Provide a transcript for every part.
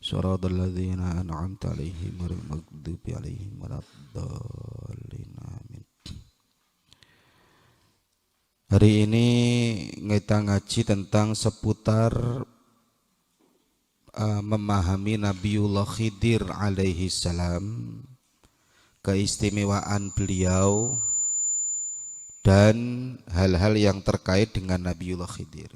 Shiratal ladzina an'amta 'alaihim ghairil maghdubi 'alaihim waladdallin. Amin. Hari ini kita ngaji tentang seputar memahami Nabiullah Khidir alaihi salam, keistimewaan beliau dan hal-hal yang terkait dengan Nabiullah Khidir.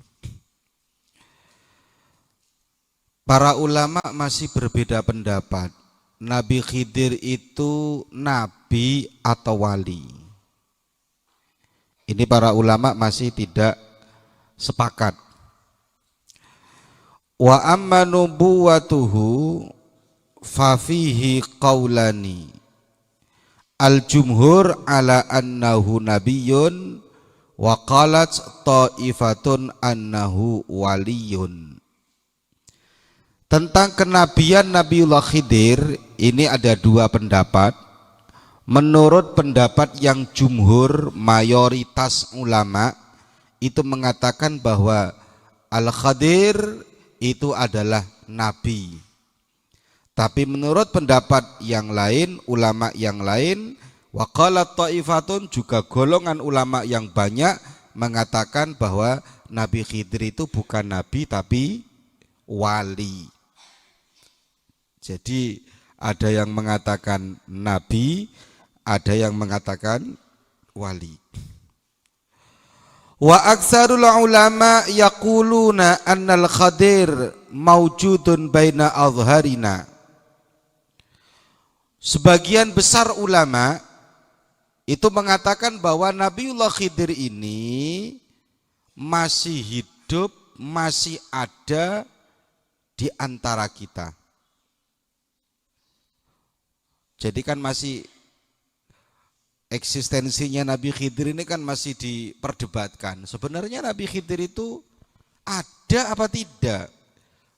Para ulama masih berbeda pendapat, Nabi Khidir itu nabi atau wali. Ini para ulama masih tidak sepakat. Wa amma nubuwatuhu fa fihi qaulani. Al-jumhur ala annahu nabiyyun wa qalat ta'ifatun annahu waliyun. Tentang kenabian Nabiullah Khidir ini ada dua pendapat. Menurut pendapat yang jumhur, mayoritas ulama itu mengatakan bahwa Al-Khadir itu adalah nabi. Tapi menurut pendapat yang lain, ulama yang lain, waqalat ta'ifatun, juga golongan ulama yang banyak mengatakan bahwa Nabi Khidir itu bukan nabi tapi wali. Jadi ada yang mengatakan nabi, ada yang mengatakan wali. Wa aktsarul ulama yaquluna annal Khadir maujudun baina azharina. Sebagian besar ulama itu mengatakan bahwa Nabiullah Khidir ini masih hidup, masih ada di antara kita. Jadi kan masih eksistensinya Nabi Khidir ini kan masih diperdebatkan. Sebenarnya Nabi Khidir itu ada apa tidak?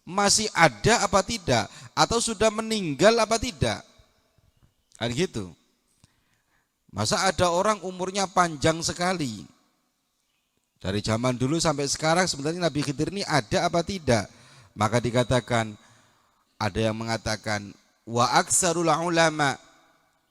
Masih ada apa tidak? Atau sudah meninggal apa tidak? Kan gitu. Masa ada orang umurnya panjang sekali? Dari zaman dulu sampai sekarang sebenarnya Nabi Khidir ini ada apa tidak? Maka dikatakan, ada yang mengatakan wa aksarul ulama,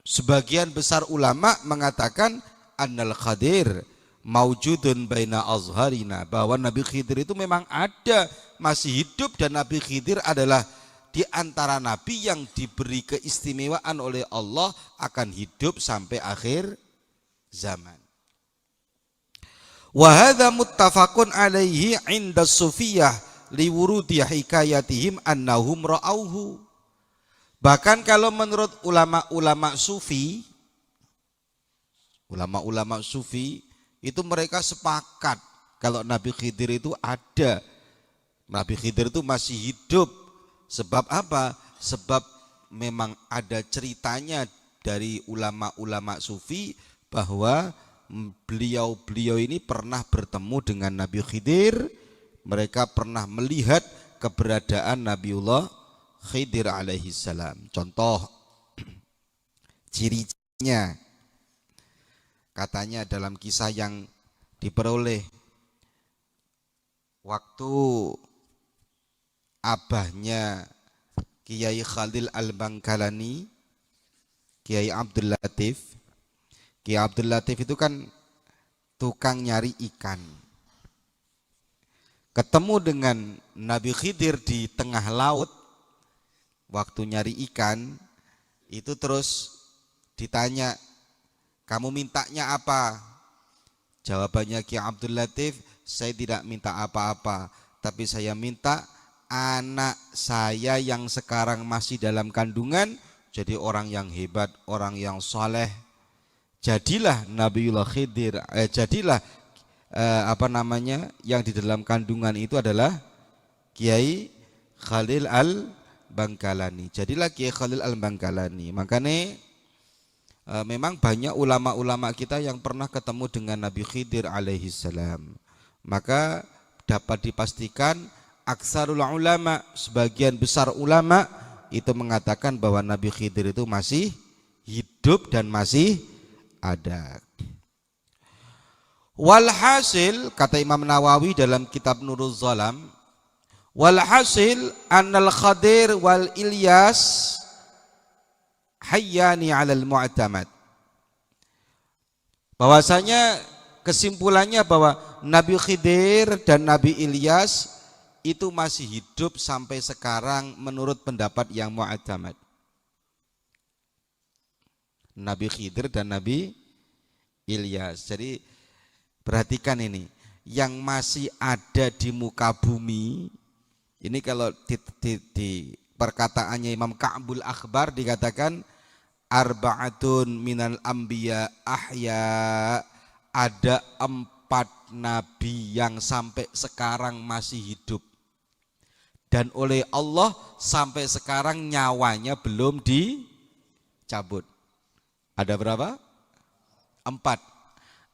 sebagian besar ulama mengatakan annal Khadir maujudun baina azharina, bahwa Nabi Khidir itu memang ada, masih hidup, dan Nabi Khidir adalah di antara nabi yang diberi keistimewaan oleh Allah akan hidup sampai akhir zaman. Wa hadza muttafaqun alaihi 'inda sufiyah liwurudi hikayatihim annahum ra'auhu. Bahkan kalau menurut ulama-ulama sufi, itu mereka sepakat kalau Nabi Khidir itu ada. Nabi Khidir itu masih hidup. Sebab apa? Sebab memang ada ceritanya dari ulama-ulama sufi bahwa beliau ini pernah bertemu dengan Nabi Khidir. Mereka pernah melihat keberadaan Nabiullah Khidir alaihi salam. Contoh ciri-cirinya, katanya dalam kisah yang diperoleh waktu abahnya Kiai Khalil Al-Bangkalani, Kiai Abdul Latif. Kiai Abdul Latif itu kan tukang nyari ikan. Ketemu dengan Nabi Khidir di tengah laut waktu nyari ikan, itu terus ditanya, kamu mintanya apa? Jawabannya Kiai Abdul Latif, saya tidak minta apa-apa, tapi saya minta anak saya yang sekarang masih dalam kandungan jadi orang yang hebat, orang yang soleh. Jadilah Nabiullah Khidir, jadilah yang di dalam kandungan itu adalah Kiai Khalil Al-Bangkalani. Jadilah Kiai Khalil Al-Bangkalani. Makanya memang banyak ulama-ulama kita yang pernah ketemu dengan Nabi Khidir alaihi salam. Maka dapat dipastikan aksarul ulama, sebagian besar ulama itu mengatakan bahwa Nabi Khidir itu masih hidup dan masih ada. Walhasil, kata Imam Nawawi dalam kitab Nuruz Zalam, Walhasil annal Khadir wal Ilyas hayyani 'alal mu'tamad. Bahwasanya kesimpulannya bahwa Nabi Khidir dan Nabi Ilyas itu masih hidup sampai sekarang menurut pendapat yang mu'tamad. Nabi Khidir dan Nabi Ilyas. Jadi perhatikan ini, yang masih ada di muka bumi ini kalau di perkataannya Imam Ka'bul Akhbar dikatakan arba'atun minal anbiya ahya, ada 4 nabi yang sampai sekarang masih hidup dan oleh Allah sampai sekarang nyawanya belum dicabut. Ada berapa? 4.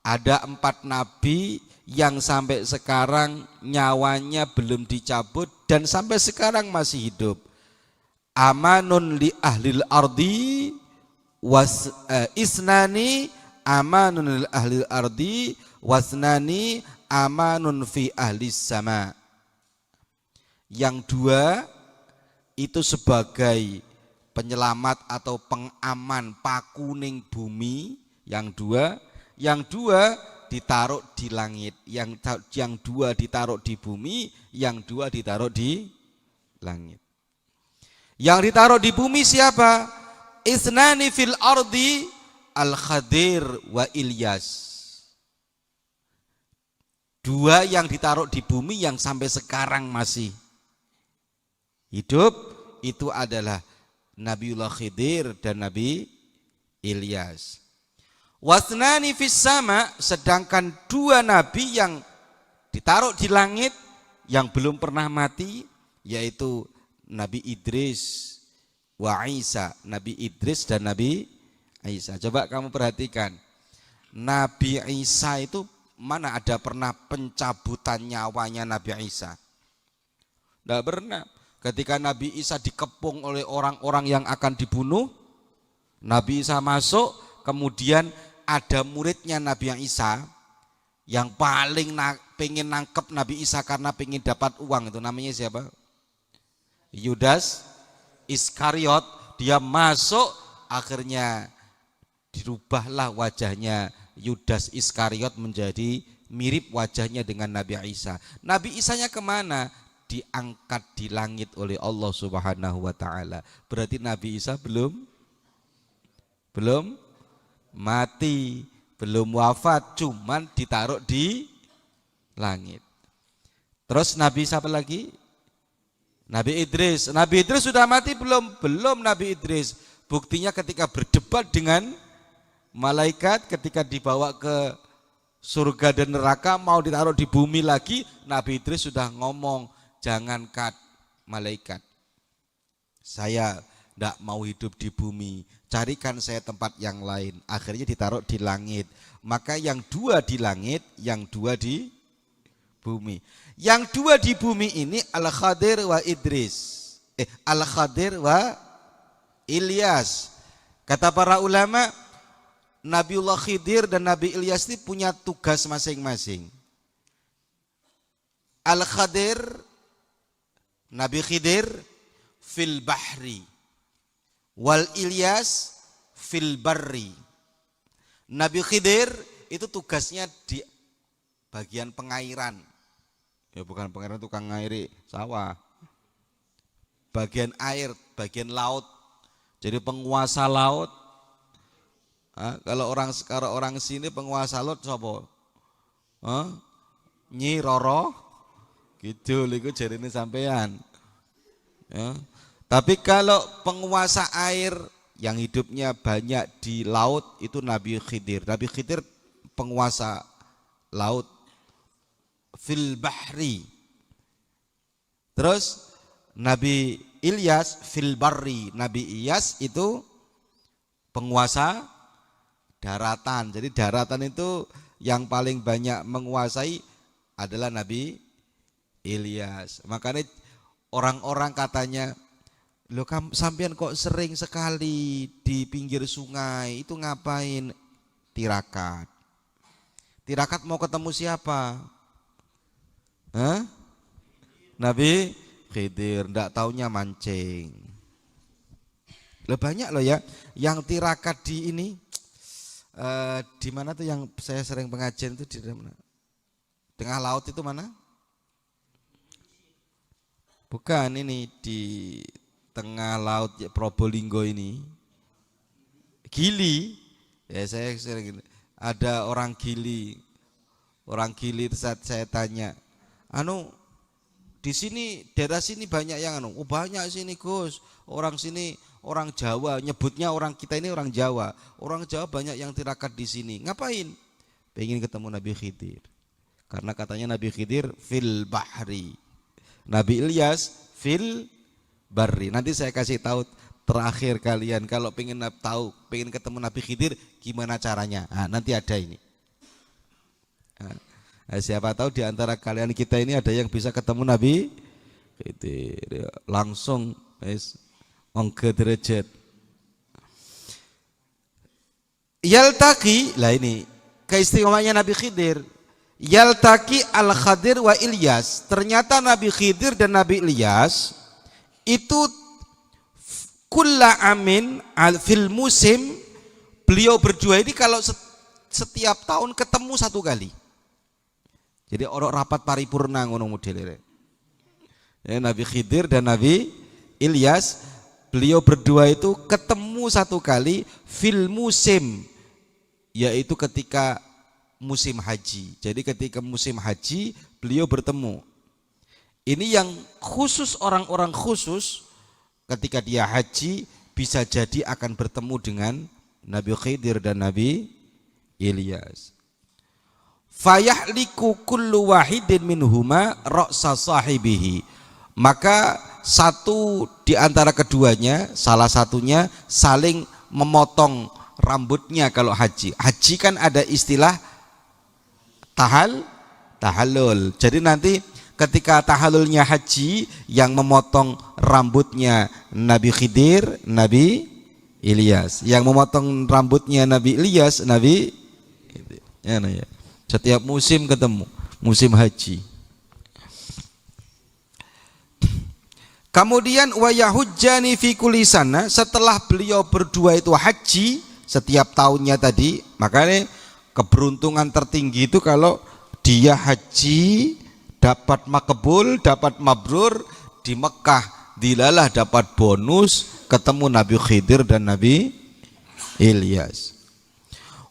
Ada 4 nabi yang sampai sekarang nyawanya belum dicabut dan sampai sekarang masih hidup. Amanun li ahlil ardi isnani amanun li ahlil ardi wasnani amanun fi ahlis sama. Yang 2 itu sebagai penyelamat atau pengaman pakuning bumi. Yang 2 ditaruh di langit, yang 2 ditaruh di bumi, yang 2 ditaruh di langit. Yang ditaruh di bumi siapa? Isnani fil ardi al-Khadir wa Ilyas. 2 yang ditaruh di bumi yang sampai sekarang masih hidup itu adalah Nabiullah Khidir dan Nabi Ilyas. Wasnani fis sama, sedangkan 2 nabi yang ditaruh di langit yang belum pernah mati yaitu Nabi Idris wa Isa, Nabi Idris dan Nabi Isa. Coba kamu perhatikan, Nabi Isa itu mana ada pernah pencabutan nyawanya Nabi Isa? Tidak pernah. Ketika Nabi Isa dikepung oleh orang-orang yang akan dibunuh, Nabi Isa masuk, kemudian ada muridnya Nabi Isa yang paling pengen nangkep Nabi Isa karena pengen dapat uang, itu namanya siapa? Yudas Iskariot. Dia masuk, akhirnya dirubahlah wajahnya Yudas Iskariot menjadi mirip wajahnya dengan Nabi Isa. Nabi Isanya kemana? Diangkat di langit oleh Allah Subhanahu wa ta'ala. Berarti Nabi Isa belum mati, belum wafat, cuman ditaruh di langit. Terus Nabi siapa lagi? Nabi Idris. Nabi Idris sudah mati belum? Belum Nabi Idris. Buktinya ketika berdebat dengan malaikat, ketika dibawa ke surga dan neraka, mau ditaruh di bumi lagi, Nabi Idris sudah ngomong, jangankan malaikat, saya tidak mau hidup di bumi, carikan saya tempat yang lain. Akhirnya ditaruh di langit. Maka yang 2 di langit, yang 2 di bumi. Yang 2 di bumi ini Al-Khadir wa Idris. Al-Khadir wa Ilyas. Kata para ulama, Nabiullah Khidir dan Nabi Ilyas ini punya tugas masing-masing. Al-Khadir, Nabi Khidir fil bahri, wal Ilyas fil barri. Nabi Khidir itu tugasnya di bagian pengairan. Ya bukan pengairan, tukang ngairi sawah. Bagian air, bagian laut. Jadi penguasa laut. Kalau orang sini penguasa laut sapa? Nyi Roro gitu liku jarine sampean. Ya. Tapi kalau penguasa air yang hidupnya banyak di laut itu Nabi Khidir. Nabi Khidir penguasa laut fil bahri. Terus Nabi Ilyas fil barri. Nabi Ilyas itu penguasa daratan. Jadi daratan itu yang paling banyak menguasai adalah Nabi Ilyas. Makanya orang-orang katanya, loh sampean kok sering sekali di pinggir sungai, itu ngapain? Tirakat. Tirakat mau ketemu siapa? Nabi Khidir, ndak taunya mancing. Banyak loh ya yang tirakat di ini di mana tuh yang saya sering pengajian itu di mana? Tengah laut itu mana? Bukan, ini di tengah laut ya, Probolinggo ini. Gili. Ya saya sering ada orang Gili. Orang Gili saat saya tanya, di sini daerah sini banyak yang oh banyak sini Gus. Orang sini orang Jawa, nyebutnya orang kita ini orang Jawa. Orang Jawa banyak yang tirakat di sini. Ngapain? Pengen ketemu Nabi Khidir. Karena katanya Nabi Khidir fil bahri. Nabi Ilyas fil barri. Nanti saya kasih tahu terakhir kalian kalau pengen tahu, pengen ketemu Nabi Khidir gimana caranya. Nah, nanti ada ini. Nah, siapa tahu di antara kalian kita ini ada yang bisa ketemu Nabi Khidir langsung ongke derajat. Yaltaki, lah ini keistimewaannya Nabi Khidir. Yaltaki al-Khadir wa Ilyas. Ternyata Nabi Khidir dan Nabi Ilyas itu kulla amin fil musim, beliau berdua ini kalau setiap tahun ketemu satu kali. Jadi orang rapat paripurna ngono modelnya. Ya, Nabi Khidir dan Nabi Ilyas, beliau berdua itu ketemu satu kali fil musim, yaitu ketika musim haji. Jadi ketika musim haji beliau bertemu. Ini yang khusus, orang-orang khusus ketika dia haji bisa jadi akan bertemu dengan Nabi Khidir dan Nabi Ilyas. Fayahliku kullu wahidin minhuma ra'sa sahibihi. Maka satu di antara keduanya, salah satunya saling memotong rambutnya kalau haji. Haji kan ada istilah tahallul. Jadi nanti ketika tahallulnya haji, yang memotong rambutnya Nabi Khidir, Nabi Ilyas. Yang memotong rambutnya Nabi Ilyas, Nabi ya. Setiap musim ketemu, musim haji. Kemudian wa yahujjani fi kulli sana, setelah beliau berdua itu haji setiap tahunnya tadi, makanya keberuntungan tertinggi itu kalau dia haji dapat makbul, dapat mabrur di Mekah, dilalah dapat bonus ketemu Nabi Khidir dan Nabi Ilyas.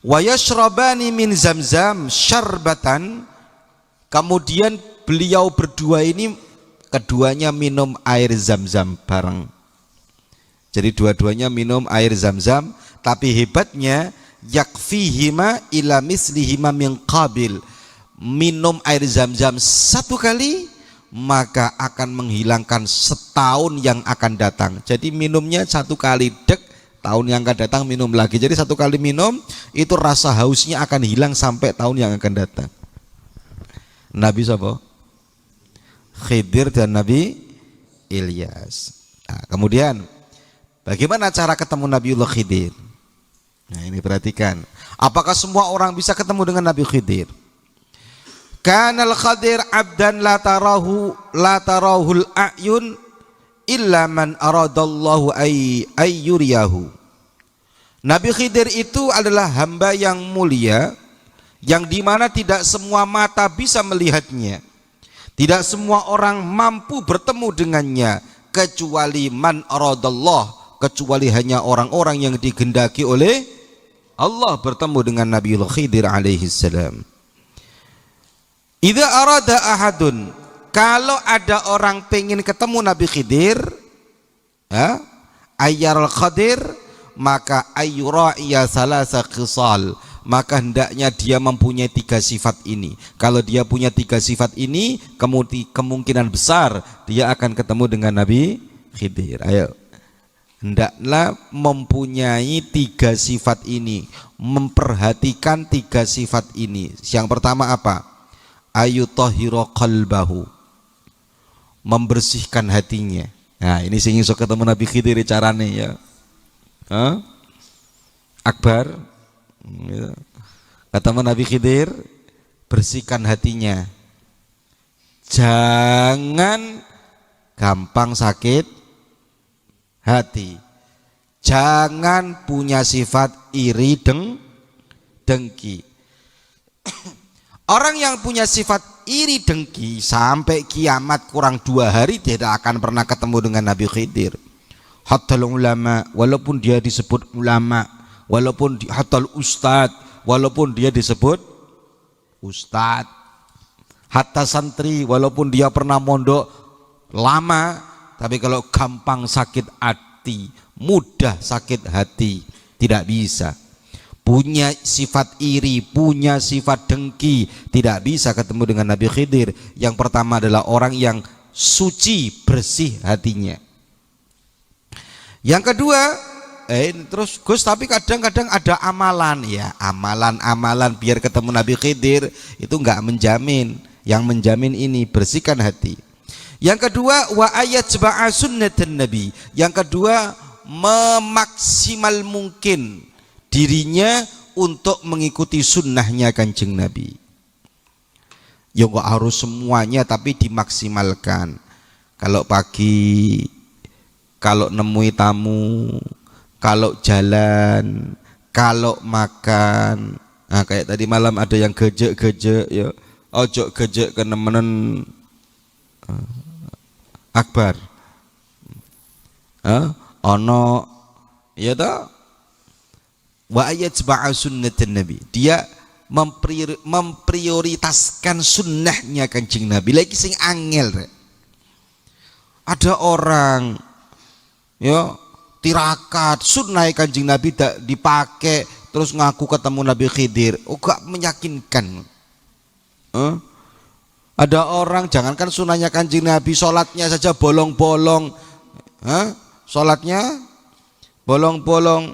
Wa yashrabani min zamzam syarbatan. Kemudian beliau berdua ini keduanya minum air zam-zam bareng. Jadi dua-duanya minum air zam-zam, tapi hebatnya yakfihima ila mislihima min qabil. Minum air zam-zam satu kali maka akan menghilangkan setahun yang akan datang. Jadi minumnya satu kali dek, tahun yang akan datang minum lagi. Jadi satu kali minum itu rasa hausnya akan hilang sampai tahun yang akan datang. Nabi siapa? Khidir dan Nabi Ilyas. Nah, kemudian bagaimana cara ketemu Nabiullah Khidir? Nah, ini perhatikan. Apakah semua orang bisa ketemu dengan Nabi Khidir? Kanal Khadir abdan la tarahul a'yun illa man aradallahu ayyuriyahu. Nabi Khidir itu adalah hamba yang mulia, yang dimana tidak semua mata bisa melihatnya. Tidak semua orang mampu bertemu dengannya kecuali man aradallah, kecuali hanya orang-orang yang digendaki oleh Allah bertemu dengan Nabiullah Khidir alaihi salam. Idza arada ahadun, kalau ada orang pengen ketemu Nabi Khidir, ayyaral Khadir, maka ayyura'iya salasa khisal, maka hendaknya dia mempunyai tiga sifat ini. Kalau dia punya tiga sifat ini, kemungkinan besar dia akan ketemu dengan Nabi Khidir. Ayo, hendaklah mempunyai tiga sifat ini, memperhatikan tiga sifat ini. Yang pertama apa? Ayutahhira qalbahu, membersihkan hatinya. Nah, ini sing iso ketemu Nabi Khidir carane ya. Akbar ketemu Nabi Khidir, bersihkan hatinya. Jangan gampang sakit hati. Jangan punya sifat iri dengki. Orang yang punya sifat iri dengki sampai kiamat kurang 2 hari tidak akan pernah ketemu dengan Nabi Khidir. Hatta ulama, walaupun dia disebut ulama, walaupun hatta ustad, walaupun dia disebut ustad, hatta santri, walaupun dia pernah mondok lama, tapi kalau gampang sakit hati, mudah sakit hati, tidak bisa. Punya sifat iri, punya sifat dengki, tidak bisa ketemu dengan Nabi Khidir. Yang pertama adalah orang yang suci, bersih hatinya. Yang kedua, terus Gus, tapi kadang-kadang ada amalan, ya amalan biar ketemu Nabi Khidir itu enggak menjamin. Yang menjamin ini bersihkan hati. Yang kedua, wa ayatba'a sunnatan nabi. Yang kedua, memaksimal mungkin dirinya untuk mengikuti sunnahnya Kanjeng Nabi. Ya enggak harus semuanya, tapi dimaksimalkan. Kalau pagi, kalau nemui tamu, kalau jalan, kalau makan. Nah, kayak tadi malam ada yang gejek-gejek ya. Ojo gejek kenemenen akbar. Ono ya toh. Wa ayatba'a sunnatan nabi. Dia memprioritaskan sunnahnya Kanjeng Nabi. Lagi sing angel. Ada orang ya tirakat sunnah Kanjeng Nabi tak dipakai terus ngaku ketemu Nabi Khidir. Gak meyakinkan. Ada orang jangankan sunnahnya Kanjeng Nabi, sholatnya saja bolong-bolong. Sholatnya bolong-bolong,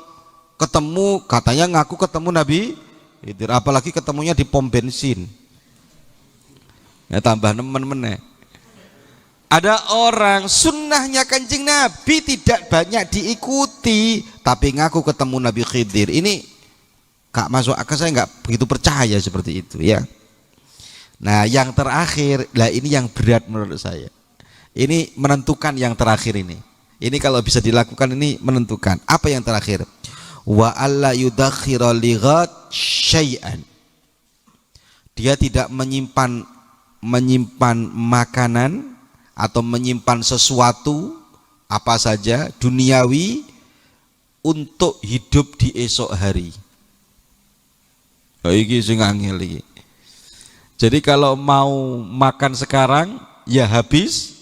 ketemu katanya ngaku ketemu Nabi Khidir, apalagi ketemunya di pom bensin. Ya tambah nemen meneh. Ada orang sunnahnya Kanjeng Nabi tidak banyak diikuti, tapi ngaku ketemu Nabi Khidir. Ini gak masuk akal, saya nggak begitu percaya seperti itu ya. Nah yang terakhir, lah ini yang berat menurut saya. Ini menentukan yang terakhir ini. Ini kalau bisa dilakukan ini menentukan. Apa yang terakhir? Wa alla yudakhira lighat syai'an. Dia tidak menyimpan makanan atau menyimpan sesuatu apa saja duniawi untuk hidup di esok hari. Iki sing angel iki. Jadi kalau mau makan sekarang ya habis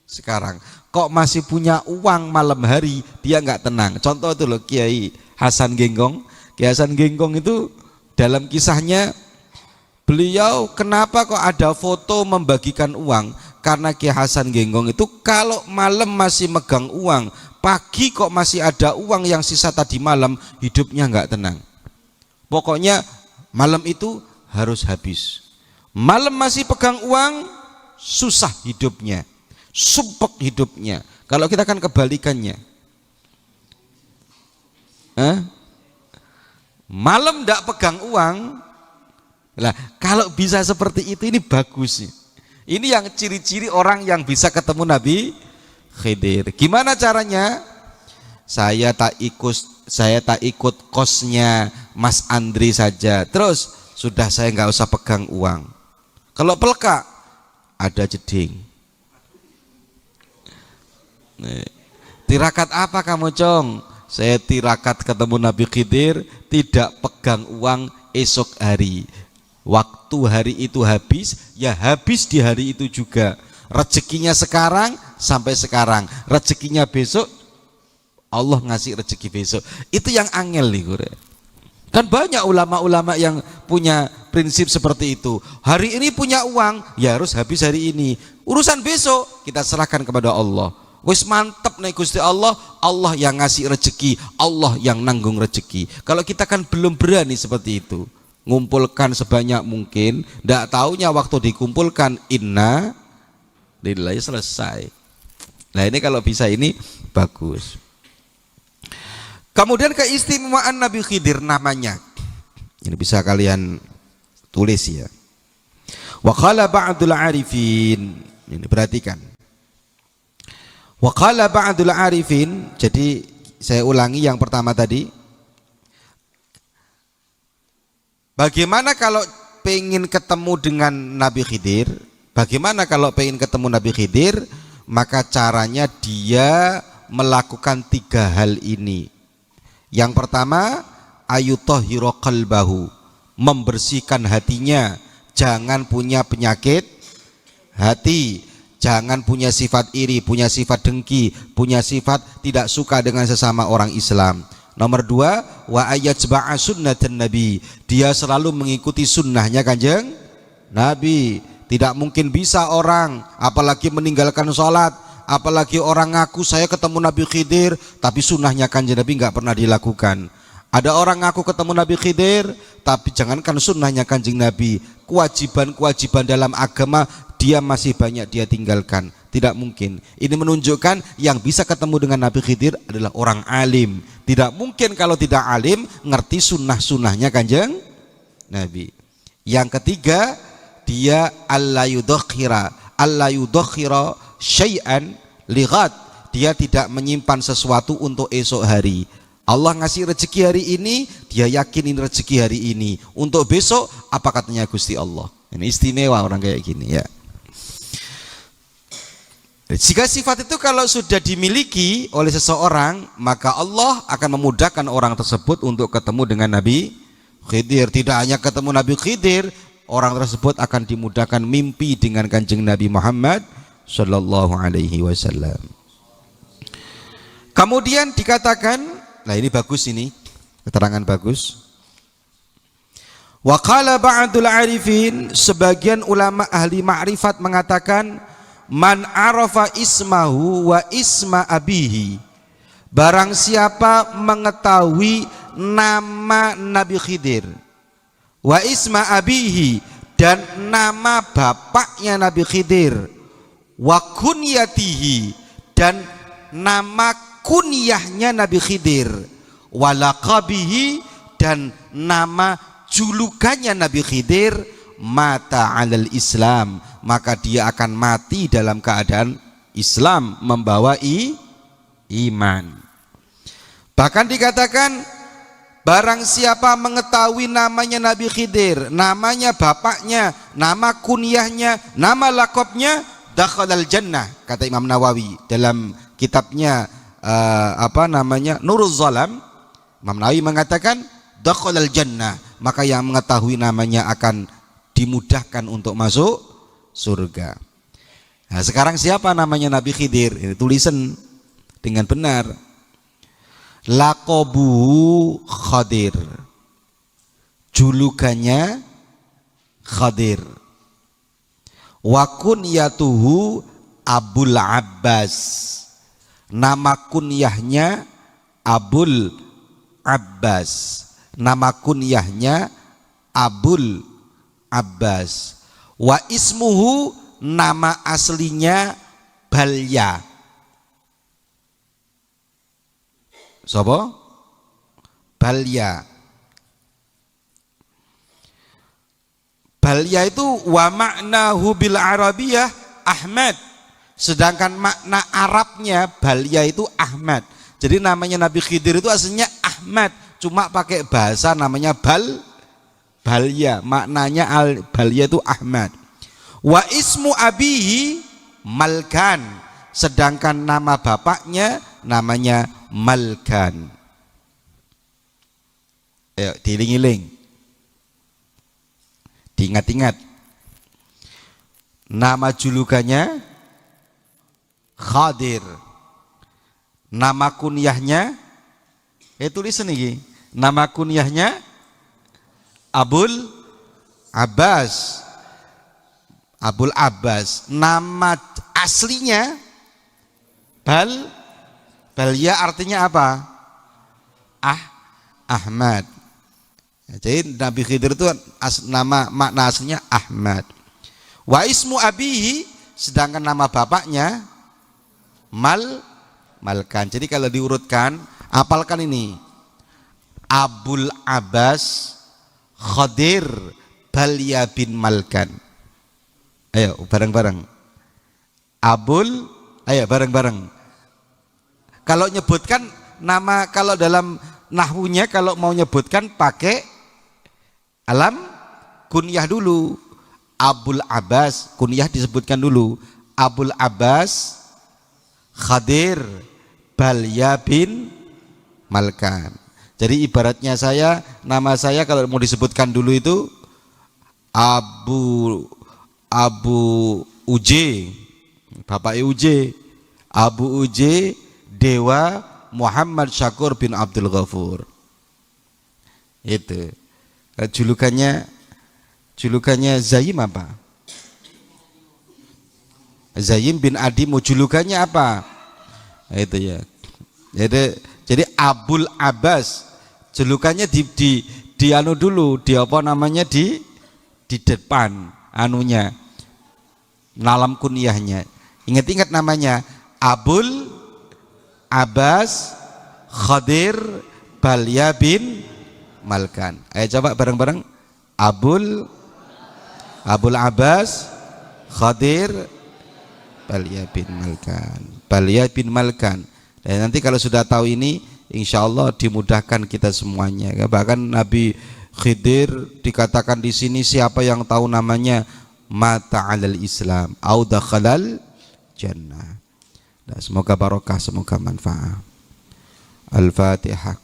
sekarang. Kok masih punya uang malam hari, dia nggak tenang. Contoh itu loh Kiai Hasan Genggong. Kiai Hasan Genggong itu dalam kisahnya, beliau kenapa kok ada foto membagikan uang? Karena Kiai Hasan Genggong itu kalau malam masih megang uang, pagi kok masih ada uang yang sisa tadi malam, hidupnya nggak tenang. Pokoknya malam itu harus habis. Malam masih pegang uang, susah hidupnya, sumpek hidupnya. Kalau kita kan kebalikannya. Malam ndak pegang uang. Lah, kalau bisa seperti itu ini bagus. Ini yang ciri-ciri orang yang bisa ketemu Nabi Khidir. Gimana caranya? Saya tak ikut kosnya Mas Andri saja. Terus sudah saya nggak usah pegang uang. Kalau peleka ada jeding. Tirakat apa kamu, Cong? Saya tirakat ketemu Nabi Khidir, tidak pegang uang esok hari. Waktu hari itu habis, ya habis di hari itu juga. Rezekinya sekarang sampai sekarang, rezekinya besok Allah ngasih rezeki besok. Itu yang angel nih, Gure. Kan banyak ulama-ulama yang punya prinsip seperti itu. Hari ini punya uang, ya harus habis hari ini. Urusan besok kita serahkan kepada Allah. Wis mantep nih Gusti Allah, Allah yang ngasih rezeki, Allah yang nanggung rezeki. Kalau kita kan belum berani seperti itu. Ngumpulkan sebanyak mungkin, ndak taunya waktu dikumpulkan inna lillahi selesai. Nah ini kalau bisa ini bagus. Kemudian keistimewaan Nabi Khidir namanya. Ini bisa kalian tulis ya. Wa qala ba'dul arifin. Ini perhatikan. Wa qala ba'dul arifin, jadi saya ulangi yang pertama tadi. Bagaimana kalau pengen ketemu dengan Nabi Khidir? Bagaimana kalau pengen ketemu Nabi Khidir? Maka caranya dia melakukan 3 hal ini. Yang pertama, ayutahhira qalbahu, membersihkan hatinya, jangan punya penyakit hati, jangan punya sifat iri, punya sifat dengki, punya sifat tidak suka dengan sesama orang Islam. Nomor 2, wa ayatba'a sunnatan nabi, dia selalu mengikuti sunnahnya Kanjeng Nabi. Tidak mungkin bisa orang apalagi meninggalkan sholat, apalagi orang ngaku saya ketemu Nabi Khidir tapi sunnahnya Kanjeng Nabi nggak pernah dilakukan. Ada orang ngaku ketemu Nabi Khidir tapi jangankan sunnahnya Kanjeng Nabi, kewajiban-kewajiban dalam agama dia masih banyak dia tinggalkan. Tidak mungkin. Ini menunjukkan yang bisa ketemu dengan Nabi Khidir adalah orang alim. Tidak mungkin kalau tidak alim ngerti sunnah-sunnahnya Kanjeng Nabi. Yang ketiga, dia alla yudhakhira syai'an lighad, dia tidak menyimpan sesuatu untuk esok hari. Allah ngasih rezeki hari ini, dia yakinin rezeki hari ini. Untuk besok apa katanya Gusti Allah. Ini istimewa orang kayak gini ya. Jika sifat itu kalau sudah dimiliki oleh seseorang, maka Allah akan memudahkan orang tersebut untuk ketemu dengan Nabi Khidir. Tidak hanya ketemu Nabi Khidir, orang tersebut akan dimudahkan mimpi dengan Kanjeng Nabi Muhammad sallallahu alaihi wasallam. Kemudian dikatakan, nah ini bagus, ini keterangan bagus. Wa qala ba'dul arifin, sebagian ulama ahli ma'rifat mengatakan, man arafa ismahu wa isma abihi, barang siapa mengetahui nama Nabi Khidir, wa isma abihi, dan nama bapaknya Nabi Khidir, wa kunyatihi, dan nama kunyahnya Nabi Khidir, wa laqabihi, dan nama julukannya Nabi Khidir, mata alal Islam, maka dia akan mati dalam keadaan Islam, membawa iman. Bahkan dikatakan, barang siapa mengetahui namanya Nabi Khidir, namanya bapaknya, nama kunyahnya, nama lakopnya, dakhalal jannah, kata Imam Nawawi dalam kitabnya Nuruz Zalam. Imam Nawawi mengatakan dakhalal jannah, maka yang mengetahui namanya akan dimudahkan untuk masuk surga. Nah, sekarang siapa namanya Nabi Khidir? Ini tulisan dengan benar. Laqabu Khadir, julukannya Khadir. Wa kunyatuhu Abul Abbas, nama kunyahnya Abul Abbas, nama kunyahnya Abul Abbas. Wa ismuhu, nama aslinya Balya. Sopo? Balya. Balya itu wa maknahu bil arabiyah Ahmad. Sedangkan makna Arabnya Balya itu Ahmad. Jadi namanya Nabi Khidir itu aslinya Ahmad, cuma pakai bahasa namanya Balya. Maknanya Balya itu Ahmad. Wa ismu abihi Malkan. Sedangkan nama bapaknya namanya Malkan. Ayo diiling-iling, diingat-ingat. Nama julukannya Khadir, nama kunyahnya tulisan ini, nama kunyahnya Abul Abbas. Abul Abbas. Nama aslinya Balya, artinya apa? Ahmad. Jadi Nabi Khidir itu nama makna aslinya Ahmad. Wa ismu abihi, sedangkan nama bapaknya Malkan. Jadi kalau diurutkan, apalkan ini: Abul Abbas Khadir Balya bin Malkan. Ayo bareng-bareng. Ayo bareng-bareng. Kalau nyebutkan nama, kalau dalam nahwunya kalau mau nyebutkan pakai alam kunyah dulu. Abul Abbas, kunyah disebutkan dulu. Abul Abbas Khadir Balya bin Malkan. Jadi ibaratnya nama saya kalau mau disebutkan dulu itu Abu Uj, Bapak Uj, Abu Uj Dewa Muhammad Syakur bin Abdul Ghafur. Itu julukannya Zaim apa? Zaim bin Adimu, julukannya apa? Itu ya. Jadi Abul Abbas julukannya di anu dulu, di apa namanya, di depan anunya, nalam kunyahnya. Ingat-ingat namanya Abul Abbas Khadir Balya bin Malkan. Ayo coba bareng-bareng. Abul Abbas Khadir Balya bin Malkan. Balya bin Malkan. Dan nanti kalau sudah tahu ini, insya Allah dimudahkan kita semuanya. Bahkan Nabi Khidir dikatakan di sini, siapa yang tahu namanya, mata alal Islam au dakhalal jannah. Nah, semoga barokah, semoga manfaat. Al-Fatihah.